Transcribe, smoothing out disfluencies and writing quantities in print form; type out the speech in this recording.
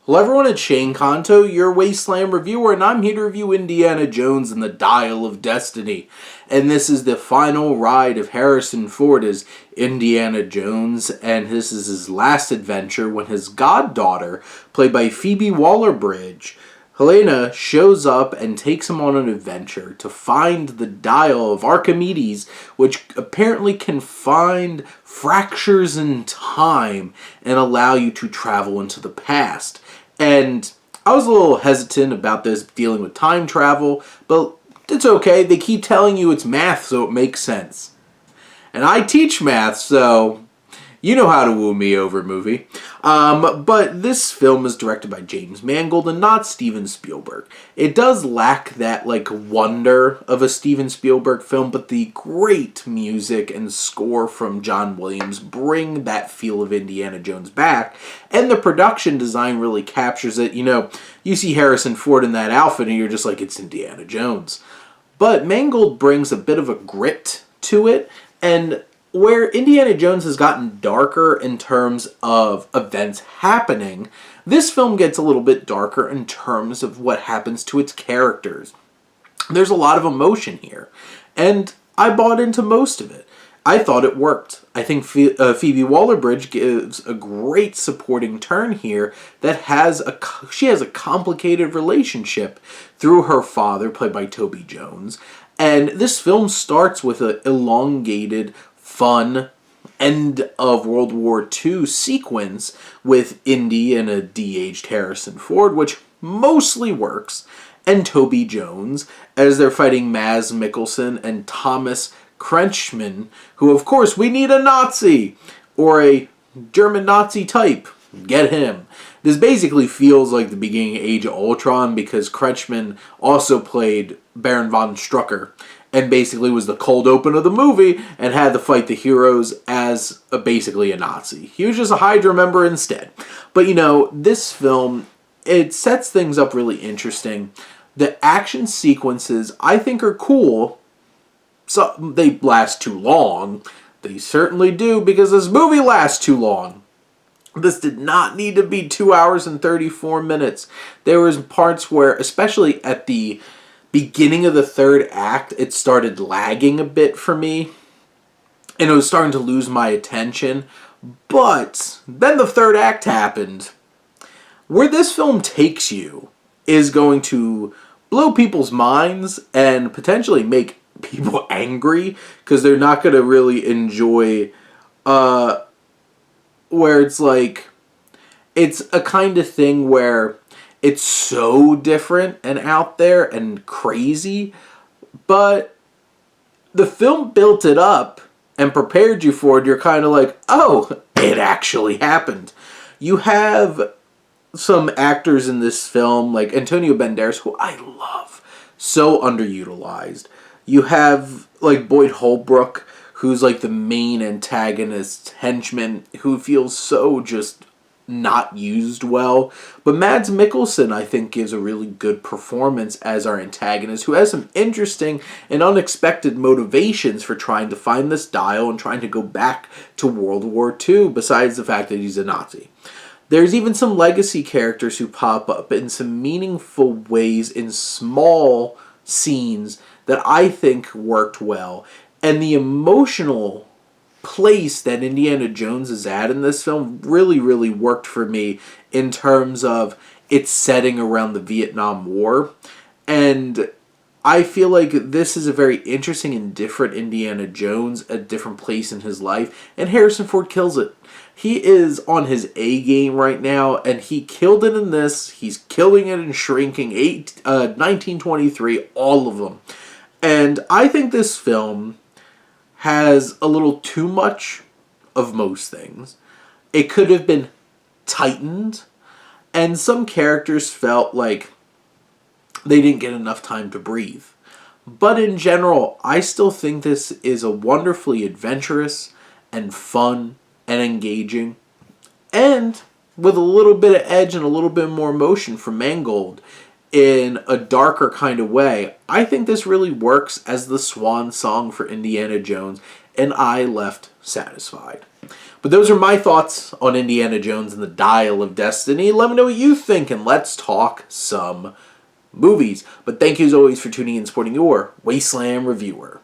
Hello everyone, it's Shane Kanto, your Wasteland reviewer, and I'm here to review Indiana Jones and the Dial of Destiny. And this is the final ride of Harrison Ford as Indiana Jones, and this is his last adventure when his goddaughter, played by Phoebe Waller-Bridge, Helena, shows up and takes him on an adventure to find the Dial of Archimedes, which apparently can find fractures in time and allow you to travel into the past. And I was a little hesitant about this dealing with time travel, but it's okay. They keep telling you it's math, so it makes sense. And I teach math, so you know how to woo me over, movie. But this film is directed by James Mangold and not Steven Spielberg. It does lack that, wonder of a Steven Spielberg film, but the great music and score from John Williams bring that feel of Indiana Jones back, and the production design really captures it. You see Harrison Ford in that outfit, and you're just like, it's Indiana Jones. But Mangold brings a bit of a grit to it, and where Indiana Jones has gotten darker in terms of events happening, this film gets a little bit darker in terms of what happens to its characters. There's a lot of emotion here, and I bought into most of it. I thought it worked. I think Phoebe Waller-Bridge gives a great supporting turn here she has a complicated relationship through her father, played by Toby Jones, and this film starts with an elongated, fun end of World War II sequence with Indy and a de-aged Harrison Ford, which mostly works, and Toby Jones as they're fighting Mads Mikkelsen and Thomas Kretschmann, who, of course, we need a Nazi or a German Nazi type. Get him. This basically feels like the beginning of Age of Ultron because Kretschmann also played Baron von Strucker and basically was the cold open of the movie and had to fight the heroes as basically a Nazi. He was just a Hydra member instead. But this film, it sets things up really interesting. The action sequences, I think, are cool. So they last too long. They certainly do, because this movie lasts too long. This did not need to be 2 hours and 34 minutes. There was parts where, especially at the beginning of the third act, it started lagging a bit for me, and it was starting to lose my attention. But then the third act happened. Where this film takes you is going to blow people's minds and potentially make people angry, because they're not going to really enjoy where it's like, it's a kind of thing where it's so different and out there and crazy, but the film built it up and prepared you for it. You're kind of like, oh, it actually happened. You have some actors in this film, like Antonio Banderas, who I love, so underutilized. You have, Boyd Holbrook, who's, the main antagonist henchman, who feels so just not used well. But Mads Mikkelsen, I think, gives a really good performance as our antagonist, who has some interesting and unexpected motivations for trying to find this dial and trying to go back to World War II, besides the fact that he's a Nazi. There's even some legacy characters who pop up in some meaningful ways in small scenes that I think worked well. And the emotional place that Indiana Jones is at in this film really, really worked for me in terms of its setting around the Vietnam War. And I feel like this is a very interesting and different Indiana Jones, a different place in his life, and Harrison Ford kills it. He is on his A game right now, and he killed it in this. He's killing it in Shrinking, 1923, all of them. And I think this film has a little too much of most things. It could have been tightened, and some characters felt like they didn't get enough time to breathe. But in general, I still think this is a wonderfully adventurous and fun and engaging, and with a little bit of edge and a little bit more emotion from Mangold. in a darker kind of way, I think this really works as the swan song for Indiana Jones, and I left satisfied. But those are my thoughts on Indiana Jones and the Dial of Destiny. Let me know what you think, and let's talk some movies. But thank you as always for tuning in and supporting your Wasteland reviewer.